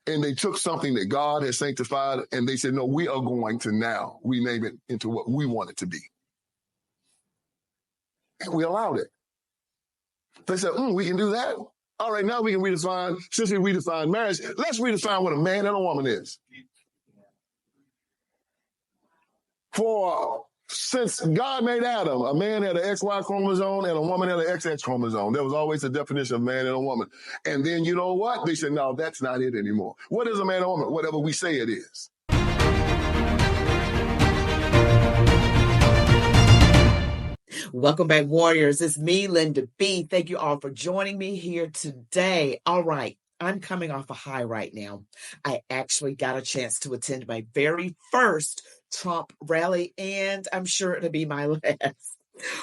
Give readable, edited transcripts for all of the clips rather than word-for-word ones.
and they took something that God has sanctified, and they said, no, we are going to now rename it into what we want it to be. And we allowed it. They said, we can do that? All right, now we can redefine, since we redefined marriage, let's redefine what a man and a woman is. Since God made Adam, a man had an XY chromosome and a woman had an XX chromosome. There was always a definition of man and a woman. And then you know what? They said, no, that's not it anymore. What is a man and a woman? Whatever we say it is. Welcome back, Warriors. It's me, Linda B. Thank you all for joining me here today. All right. I'm coming off a high right now. I actually got a chance to attend my very first Trump rally, and I'm sure it'll be my last.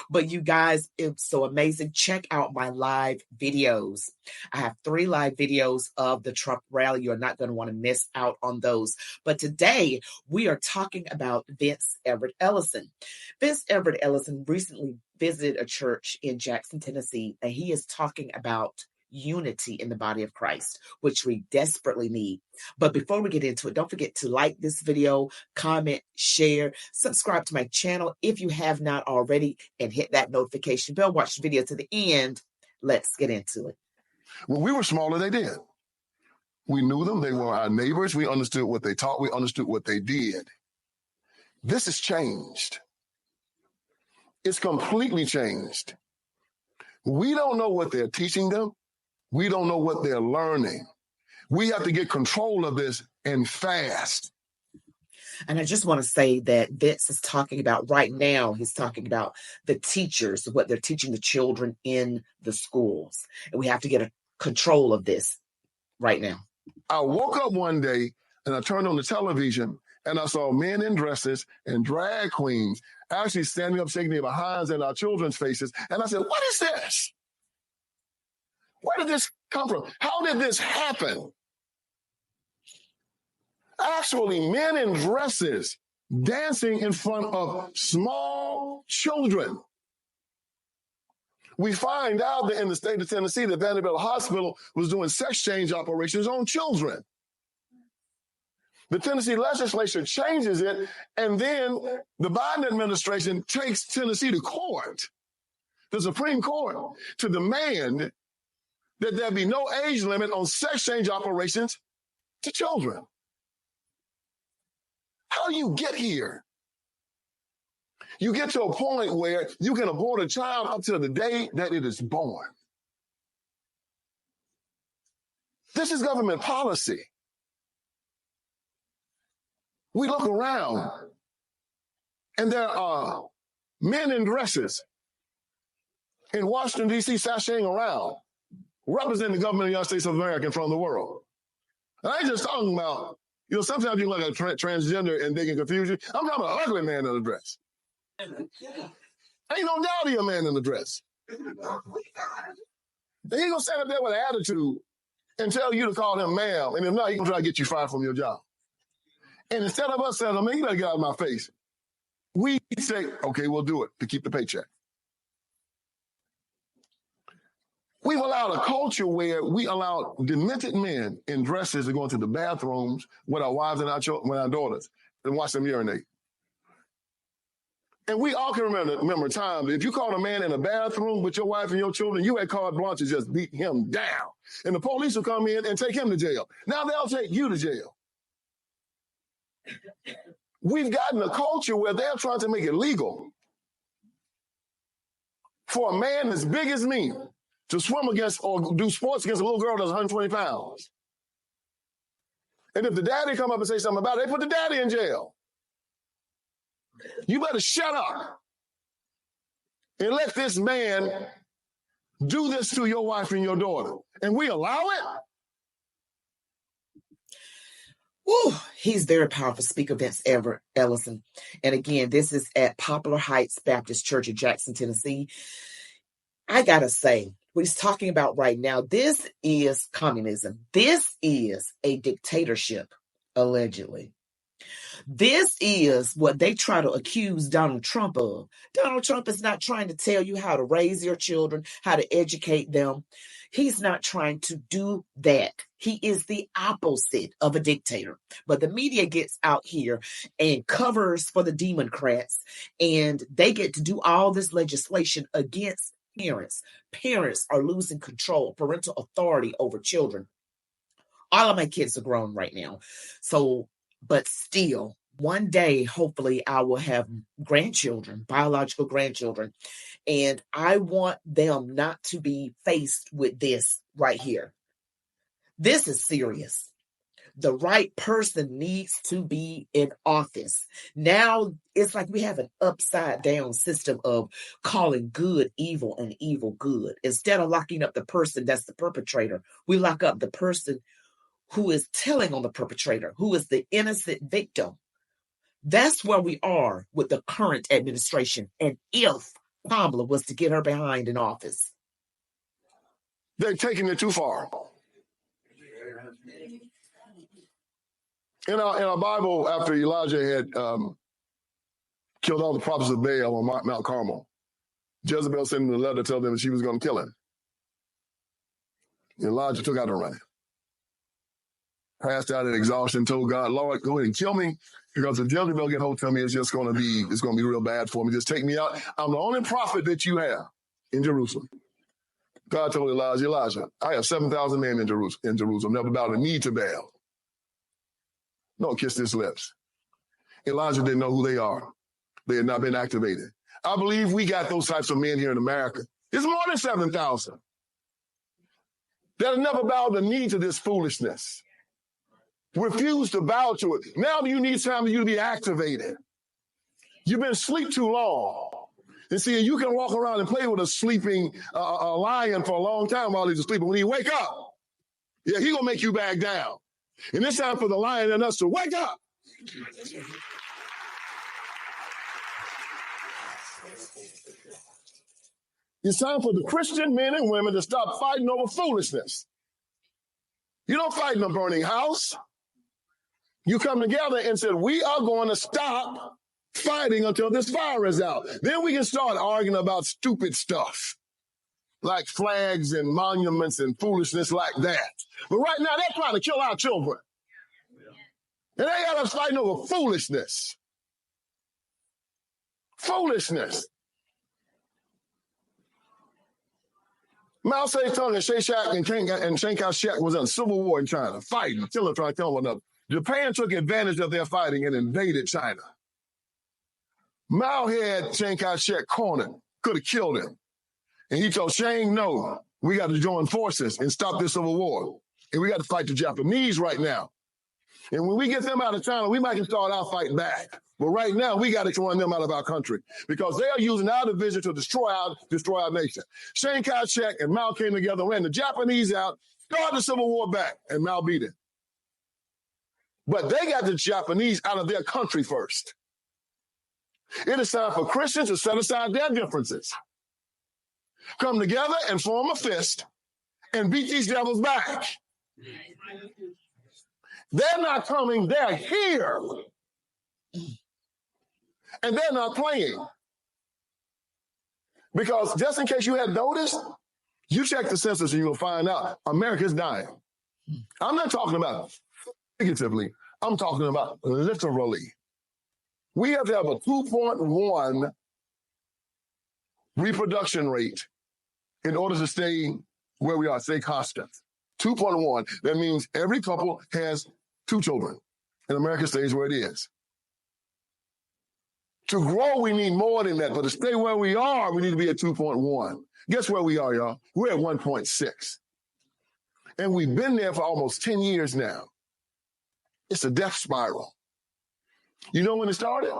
But you guys, it's so amazing. Check out my live videos. I have 3 live videos of the Trump rally. You're not going to want to miss out on those. But today, we are talking about Vince Everett Ellison. Vince Everett Ellison recently visited a church in Jackson, Tennessee, and he is talking about unity in the body of Christ, which we desperately need. But before we get into it, don't forget to like this video, comment, share, subscribe to my channel if you have not already, and hit that notification bell. Watch the video to the end. Let's get into it. When we were smaller, they did. We knew them. They were our neighbors. We understood what they taught. We understood what they did. This has changed. It's completely changed. We don't know what they're teaching them. We don't know what they're learning. We have to get control of this and fast. And I just want to say that Vince is talking about right now, he's talking about the teachers, what they're teaching the children in the schools. And we have to get a control of this right now. I woke up one day and I turned on the television and I saw men in dresses and drag queens actually standing up, shaking their behinds in our children's faces. And I said, what is this? Where did this come from? How did this happen? Actually, men in dresses dancing in front of small children. We find out that in the state of Tennessee, the Vanderbilt Hospital was doing sex change operations on children. The Tennessee legislature changes it, and then the Biden administration takes Tennessee to court, the Supreme Court, to demand that there be no age limit on sex change operations to children. How do you get here? You get to a point where you can abort a child up to the day that it is born. This is government policy. We look around, and there are men in dresses in Washington, D.C. sashaying around, representing the government of the United States of America in front of the world. And I ain't just talking about, sometimes you look at a transgender and they can confuse you. I'm talking about an ugly man in a dress. Ain't no doubt he a man in a dress. He ain't gonna stand up there with an attitude and tell you to call him ma'am, and if not, he can try to get you fired from your job. And instead of us saying, man, you better get out of my face, we say, okay, we'll do it to keep the paycheck. We've allowed a culture where we allow demented men in dresses to go into the bathrooms with our wives and our children, with our daughters, and watch them urinate. And we all can remember times, if you caught a man in a bathroom with your wife and your children, you had carte blanche to just beat him down. And the police will come in and take him to jail. Now they'll take you to jail. We've gotten a culture where they're trying to make it legal for a man as big as me to swim against or do sports against a little girl that's 120 pounds. And if the daddy come up and say something about it, they put the daddy in jail. You better shut up and let this man do this to your wife and your daughter. And we allow it? Woo, he's very powerful speaker, Vince Everett Ellison. And again, this is at Poplar Heights Baptist Church in Jackson, Tennessee. I got to say, what he's talking about right now, this is communism. This is a dictatorship, allegedly. This is what they try to accuse Donald Trump of. Donald Trump is not trying to tell you how to raise your children, how to educate them. He's not trying to do that. He is the opposite of a dictator. But the media gets out here and covers for the Democrats, and they get to do all this legislation against parents. Parents are losing control, parental authority over children. All of my kids are grown right now. So, but still, one day, hopefully, I will have grandchildren, biological grandchildren, and I want them not to be faced with this right here. This is serious. The right person needs to be in office. Now it's like we have an upside down system of calling good evil and evil good. Instead of locking up the person that's the perpetrator, we lock up the person who is telling on the perpetrator, who is the innocent victim. That's where we are with the current administration. And if Kamala was to get her behind in office, they're taking it too far. In our Bible, after Elijah had killed all the prophets of Baal on Mount Carmel, Jezebel sent him a letter to tell them that she was going to kill him. Elijah took out a ram, passed out in exhaustion, told God, Lord, go ahead and kill me, because if Jezebel get hold of me, it's going to be real bad for me. Just take me out. I'm the only prophet that you have in Jerusalem. God told Elijah, I have 7,000 men in Jerusalem, never bowed a knee to Baal. Don't kiss his lips. Elijah didn't know who they are. They had not been activated. I believe we got those types of men here in America. It's more than 7,000 that have never bowed the knee to this foolishness. Refuse to bow to it. Now you need time for you to be activated. You've been asleep too long. And see, you can walk around and play with a sleeping a lion for a long time while he's asleep. But when he wake up, yeah, he gonna make you back down. And it's time for the lion and us to wake up. It's time for the Christian men and women to stop fighting over foolishness. You don't fight in a burning house. You come together and said, we are going to stop fighting until this fire is out. Then we can start arguing about stupid stuff, like flags and monuments and foolishness like that. But right now, they're trying to kill our children. And they got us fighting over foolishness. Foolishness. Mao Zedong and Chiang Kai-shek was in a civil war in China, fighting, trying to kill one another. Japan took advantage of their fighting and invaded China. Mao had Chiang Kai-shek cornered, could have killed him. And he told Chiang, no, we got to join forces and stop this civil war. And we got to fight the Japanese right now. And when we get them out of China, we might can start our fight back. But right now, we got to run them out of our country because they are using our division to destroy our nation. Chiang Kai-shek and Mao came together, ran the Japanese out, started the civil war back, and Mao beat it. But they got the Japanese out of their country first. It is time for Christians to set aside their differences, come together and form a fist and beat these devils back. They're not coming, they're here. And they're not playing. Because just in case you hadn't noticed, you check the census and you'll find out America's dying. I'm not talking about figuratively. I'm talking about literally. We have to have a 2.1 reproduction rate in order to stay where we are, stay constant. 2.1, that means every couple has 2 children. And America stays where it is. To grow, we need more than that. But to stay where we are, we need to be at 2.1. Guess where we are, y'all? We're at 1.6. And we've been there for almost 10 years now. It's a death spiral. You know when it started?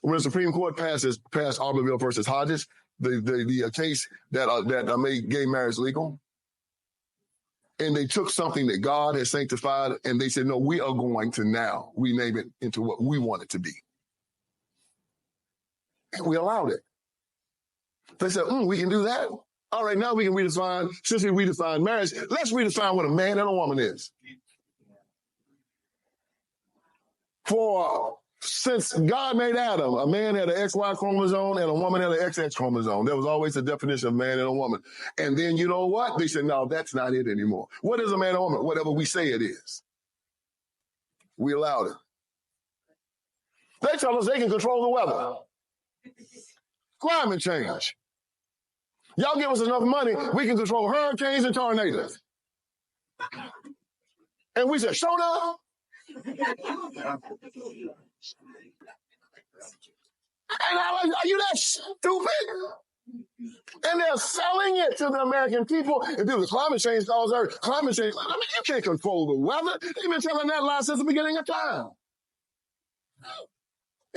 When the Supreme Court passed Arborville versus Hodges, the case that made gay marriage legal. And they took something that God has sanctified, and they said, no, we are going to now rename it into what we want it to be. And we allowed it. They said, we can do that. All right, now we can redefine, since we redefine marriage, let's redefine what a man and a woman is. For Since God made Adam, a man had an XY chromosome and a woman had an XX chromosome. There was always a definition of man and a woman. And then you know what? They said, no, that's not it anymore. What is a man and a woman? Whatever we say it is. We allowed it. They tell us they can control the weather. Climate change. Y'all give us enough money, we can control hurricanes and tornadoes. And we said, show up. And I was, are you that stupid? And they're selling it to the American people. If it was climate change cause Earth, climate change, I mean, you can't control the weather. They've been telling that lie since the beginning of time.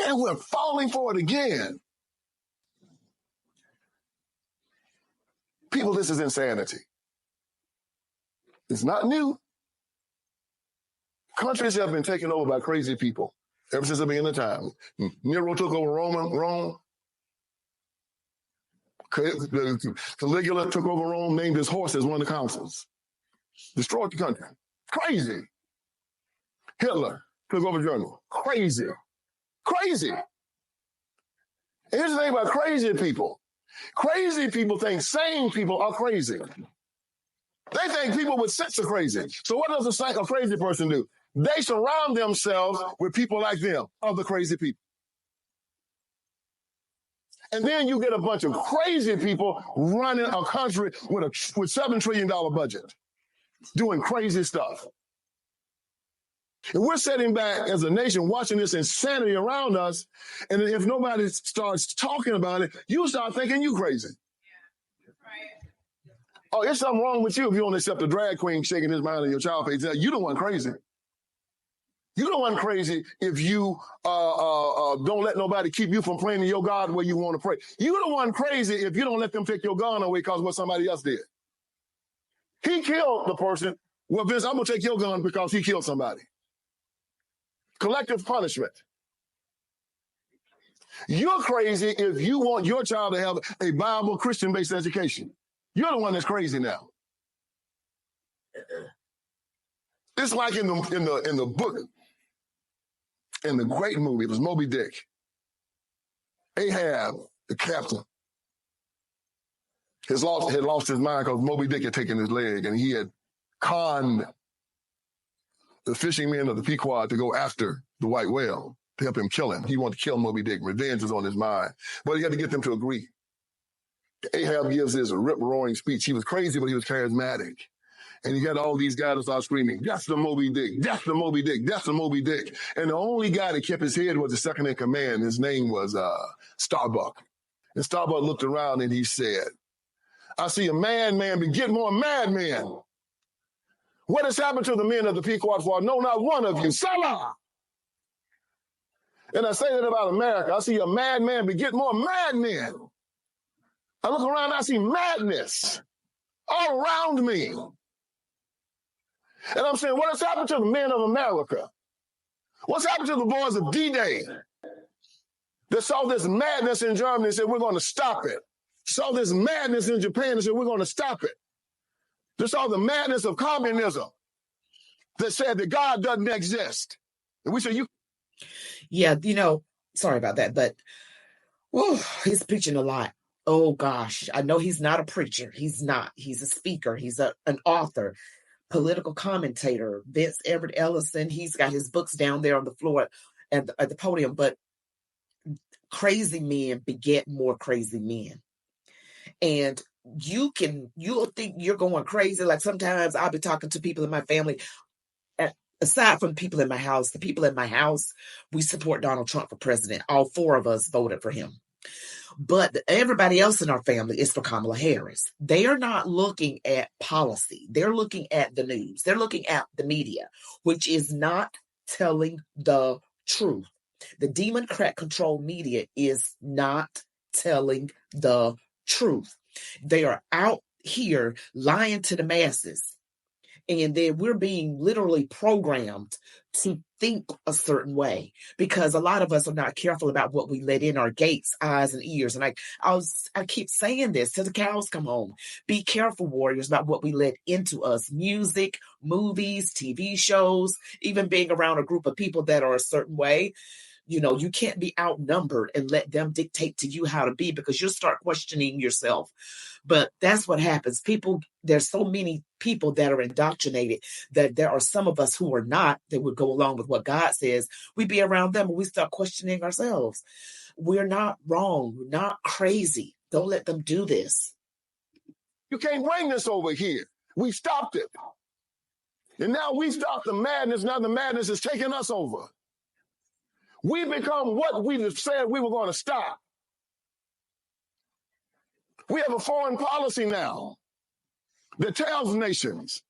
And we're falling for it again. People, this is insanity. It's not new. Countries have been taken over by crazy people ever since the beginning of time. Nero took over Rome. Caligula took over Rome, named his horse as one of the consuls. Destroyed the country. Crazy. Hitler took over Germany. Crazy. Crazy. And here's the thing about crazy people. Crazy people think sane people are crazy. They think people with sense are crazy. So what does a crazy person do? They surround themselves with people like them, other crazy people. And then you get a bunch of crazy people running a country with $7 trillion budget, doing crazy stuff. And we're sitting back as a nation watching this insanity around us, and if nobody starts talking about it, you start thinking you crazy. Oh, there's something wrong with you if you don't accept a drag queen shaking his mind on your child page. You don't want crazy. You don't want crazy if you don't let nobody keep you from praying to your God where you want to pray. You don't want crazy if you don't let them take your gun away because of what somebody else did. He killed the person. Well, Vince, I'm going to take your gun because he killed somebody. Collective punishment. You're crazy if you want your child to have a Bible Christian-based education. You're the one that's crazy now. It's like in the book, in the great movie, it was Moby Dick. Ahab, the captain, had lost his mind because Moby Dick had taken his leg, and he had conned the fishing men of the Pequod to go after the white whale to help him kill him. He wanted to kill Moby Dick. Revenge was on his mind. But he had to get them to agree. Ahab gives this rip-roaring speech. He was crazy, but he was charismatic. And he got all these guys that start screaming, "That's the Moby Dick, that's the Moby Dick, that's the Moby Dick." And the only guy that kept his head was the second in command. His name was Starbuck. And Starbuck looked around and he said, "I see a madman beget more madmen. What has happened to the men of the Pequod? For I know not one of you. Salah!" And I say that about America. I see a madman beget more madmen. I look around, I see madness all around me. And I'm saying, what has happened to the men of America? What's happened to the boys of D-Day that saw this madness in Germany and said, we're going to stop it? Saw this madness in Japan and said, we're going to stop it. They saw the madness of communism that said that God doesn't exist. And we said, Yeah, sorry about that, but he's preaching a lot. Oh, gosh. I know he's not a preacher. He's not. He's a speaker. He's an author, political commentator. Vince Everett Ellison, he's got his books down there on the floor at the podium. But crazy men beget more crazy men. And you'll think you're going crazy. Like sometimes I'll be talking to people in my family. Aside from people in my house, the people in my house, we support Donald Trump for president. All 4 of us voted for him. But everybody else in our family is for Kamala Harris. They are not looking at policy. They're looking at the news. They're looking at the media, which is not telling the truth. The Democrat-controlled media is not telling the truth. They are out here lying to the masses. And then we're being literally programmed to think a certain way because a lot of us are not careful about what we let in our gates, eyes, and ears. And I keep saying this till the cows come home. Be careful, warriors, about what we let into us. Music, movies, TV shows, even being around a group of people that are a certain way. You can't be outnumbered and let them dictate to you how to be, because you'll start questioning yourself. But that's what happens. There's so many people that are indoctrinated that there are some of us who are not, that would go along with what God says. We be around them and we start questioning ourselves. We're not wrong. We're not crazy. Don't let them do this. You can't bring this over here. We stopped it. And now we stopped the madness. Now the madness is taking us over. We become what we said we were going to stop. We have a foreign policy now that tells nations,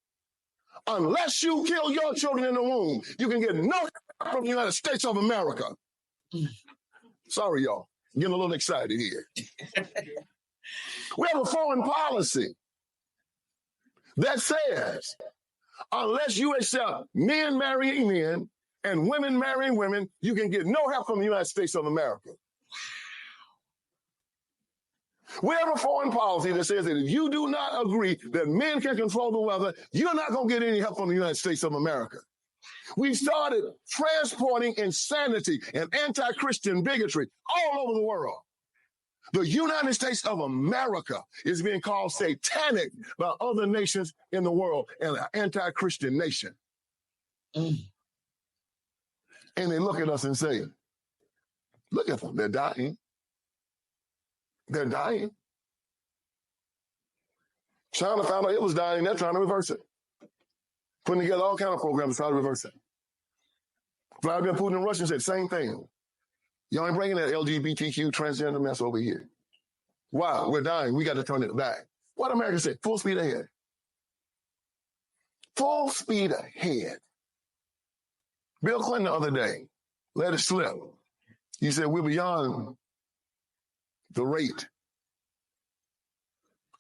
unless you kill your children in the womb, you can get no help from the United States of America. Sorry, y'all. Getting a little excited here. We have a foreign policy that says, unless you accept men marrying men and women marrying women, you can get no help from the United States of America. We have a foreign policy that says that if you do not agree that men can control the weather, you're not going to get any help from the United States of America. We started transporting insanity and anti-Christian bigotry all over the world. The United States of America is being called satanic by other nations in the world and an anti-Christian nation. And they look at us and say, look at them, they're dying. They're dying. China found out it was dying, they're trying to reverse it. Putting together all kinds of programs to try to reverse it. Vladimir Putin and Russia said the same thing. Y'all ain't bringing that LGBTQ transgender mess over here. Wow, we're dying. We got to turn it back. What America said, full speed ahead. Full speed ahead. Bill Clinton the other day let it slip. He said, we're beyond the rate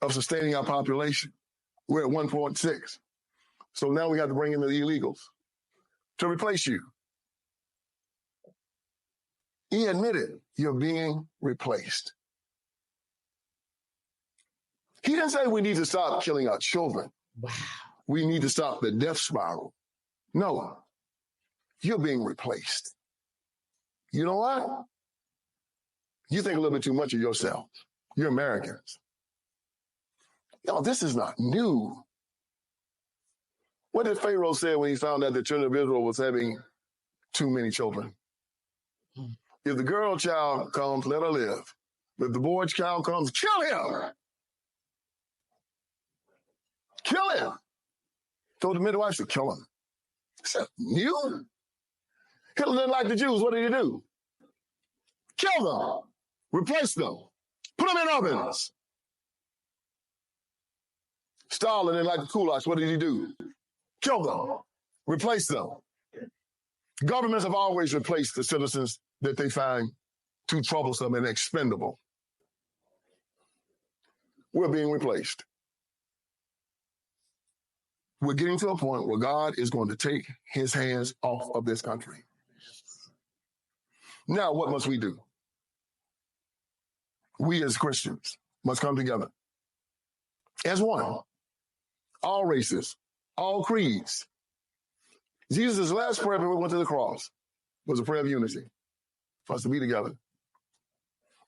of sustaining our population. We're at 1.6. So now we got to bring in the illegals to replace you. He admitted you're being replaced. He didn't say we need to stop killing our children. Wow. We need to stop the death spiral. No, you're being replaced. You know what? You think a little bit too much of yourself. You're Americans. This is not new. What did Pharaoh say when he found out the children of Israel was having too many children? If the girl child comes, let her live. If the boy child comes, kill him. Kill him. Told the midwives to kill him. Is that new? Hitler didn't like the Jews. What did he do? Kill them. Replace them. Put them in ovens. Stalin didn't like the kulaks. What did he do? Kill them. Replace them. Governments have always replaced the citizens that they find too troublesome and expendable. We're being replaced. We're getting to a point where God is going to take his hands off of this country. Now, what must we do? We as Christians must come together as one. All races, all creeds. Jesus' last prayer before he went to the cross was a prayer of unity for us to be together.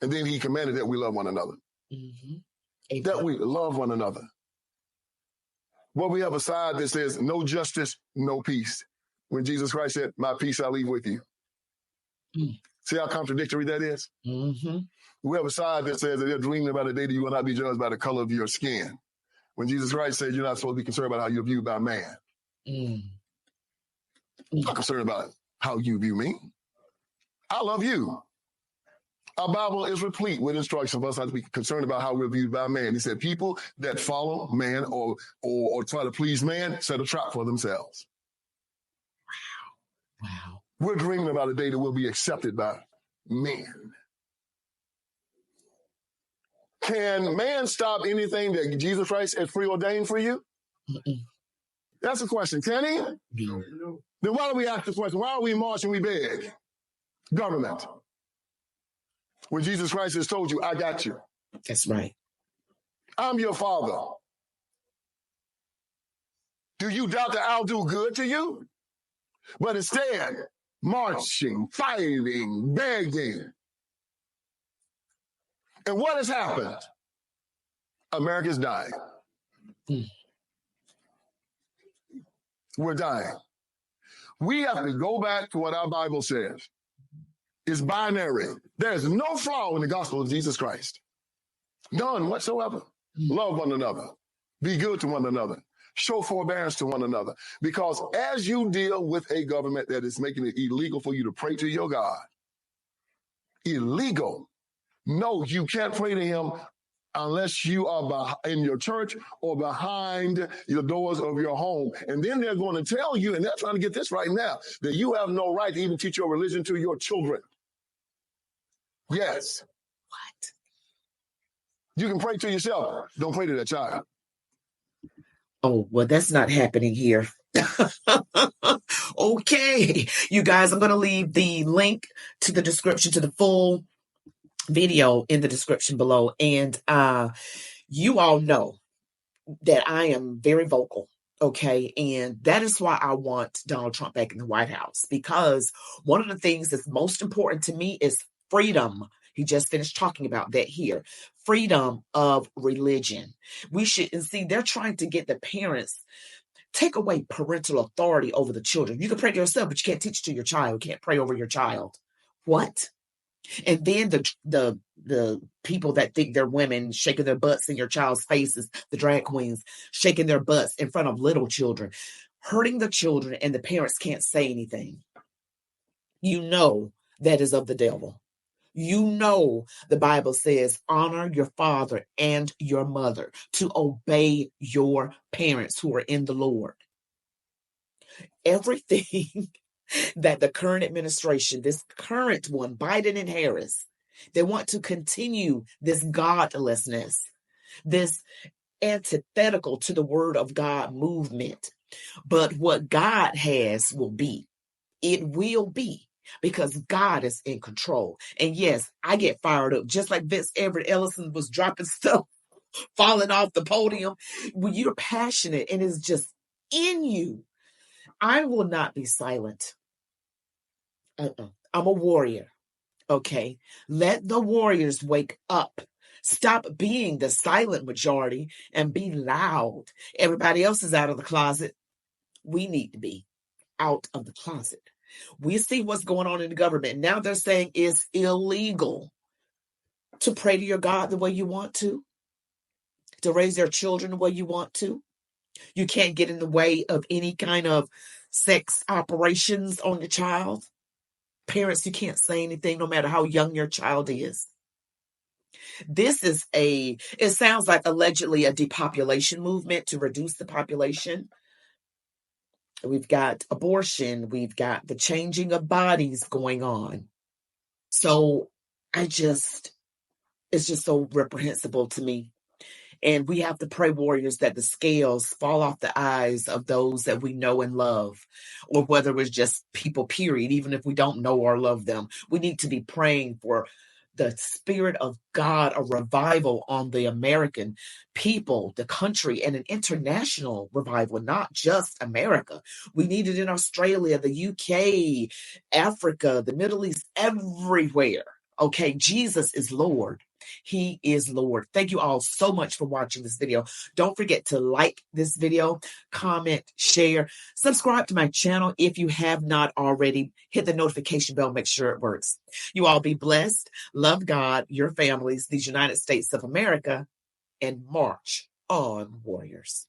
And then he commanded that we love one another. Mm-hmm. That we love one another. Well, we have a side that says no justice, no peace. When Jesus Christ said, my peace I leave with you. Mm. See how contradictory that is? Mm-hmm. We have a side that says that they're dreaming about a day that you will not be judged by the color of your skin. When Jesus Christ said you're not supposed to be concerned about how you're viewed by man. I'm not concerned about how you view me. I love you. Our Bible is replete with instructions for us not to be concerned about how we're viewed by man. He said people that follow man or try to please man set a trap for themselves. Wow. We're dreaming about a day that we'll be accepted by men. Can man stop anything that Jesus Christ has preordained for you? That's a question. Can he? No. Then why do we ask the question? Why are we marching? We beg? Government. When Jesus Christ has told you, I got you. That's right. I'm your father. Do you doubt that I'll do good to you? But instead, marching, fighting, begging. And what has happened? America's dying. We're dying. We have to go back to what our Bible says. It's binary. There's no flaw in the gospel of Jesus Christ. None whatsoever. Love one another. Be good to one another. Show forbearance to one another. Because as you deal with a government that is making it illegal for you to pray to your God, illegal. No, you can't pray to him unless you are in your church or behind the doors of your home. And then they're going to tell you, and they're trying to get this right now, that you have no right to even teach your religion to your children. Yes. What? You can pray to yourself. Don't pray to that child. Oh, well, that's not happening here. Okay. You guys, I'm going to leave the link to the description, to the full video in the description below. And you all know that I am very vocal. Okay. And that is why I want Donald Trump back in the White House, because one of the things that's most important to me is freedom. He just finished talking about that here. Freedom of religion. We should, and see, they're trying to get the parents, take away parental authority over the children. You can pray to yourself, but you can't teach to your child. You can't pray over your child. What? And then the people that think they're women shaking their butts in your child's faces, the drag queens shaking their butts in front of little children, hurting the children, and the parents can't say anything. You know that is of the devil. You know the Bible says, honor your father and your mother, to obey your parents who are in the Lord. Everything that the current administration, this current one, Biden and Harris, they want to continue this godlessness, this antithetical to the word of God movement. But what God has will be. It will be. Because God is in control. And yes, I get fired up. Just like Vince Everett Ellison was dropping stuff, falling off the podium. When you're passionate and it's just in you, I will not be silent. I'm a warrior. Okay. Let the warriors wake up. Stop being the silent majority and be loud. Everybody else is out of the closet. We need to be out of the closet. We see what's going on in the government. Now they're saying it's illegal to pray to your God the way you want to raise their children the way you want to. You can't get in the way of any kind of sex operations on your child. Parents, you can't say anything no matter how young your child is. This is it sounds like allegedly a depopulation movement to reduce the population. We've got abortion. We've got the changing of bodies going on. So it's just so reprehensible to me. And we have to pray, warriors, that the scales fall off the eyes of those that we know and love, or whether it's just people, period, even if we don't know or love them. We need to be praying for the Spirit of God, a revival on the American people, the country, and an international revival, not just America. We need it in Australia, the UK, Africa, the Middle East, everywhere. Okay, Jesus is Lord. He is Lord. Thank you all so much for watching this video. Don't forget to like this video, comment, share, subscribe to my channel if you have not already. Hit the notification bell, make sure it works. You all be blessed. Love God, your families, these United States of America, and march on, warriors.